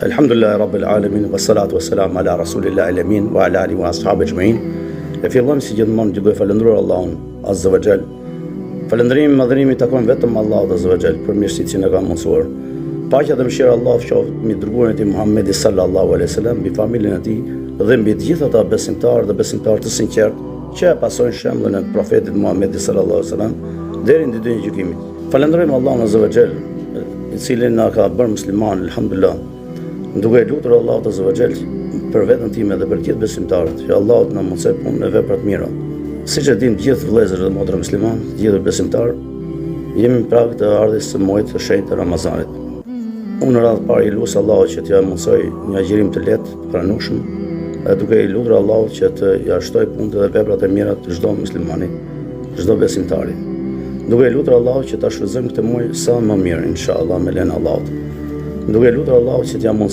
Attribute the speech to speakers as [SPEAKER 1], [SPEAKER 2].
[SPEAKER 1] Alhamdulillah Rabbil Alamin, wassalatu wassalamu ala Rasulillah al-Amin wa ala alihi wa ashabihi ajma'in. E fillojmë si gjithmonë duke falendruar Allahun Azza wa Jall. Falëndrimi madhërimi takon vetëm Allahut Azza wa Jall për mirësitë që na ka mundsuar. Paqja dhe mëshira e Allahut qoftë mbi dërguarin e tij Muhammedi sallallahu alaihi wasallam, mbi familjen e tij dhe mbi të gjithë ata besimtarë dhe besimtarë të sinqertë që e pasojnë shembullin e profetit Muhammedi sallallahu alaihi wasallam deri në ditën e gjykimit. Falënderojmë Allahun Azza wa Jall, i cili na ka bërë musliman, alhamdulillah. Duke lutur Allahut Azza wa Jall për veten time dhe për të gjithë besimtarët, që Allahu na mundsoj punën e vepra të mira. Siç e dinë të gjithë vëllezërit dhe motra musliman, të gjithë besimtarë, jemi në prag të ardhjes së muajit të shenjtë të Ramazanit. Unë në radhë parë i lutem Allahut që t'ja mundsoj një agjerim të lehtë, të pranueshëm, dhe duke i lutur Allahut që të ja shtoj punët dhe veprat e mira të çdo muslimani, çdo besimtari. Duke i lutur Allahut që ta shfrytëzojmë këtë muaj sa më mirë, inshallah, me lenin Allahut. Duke i lutur Allahut që t'ja mundsoj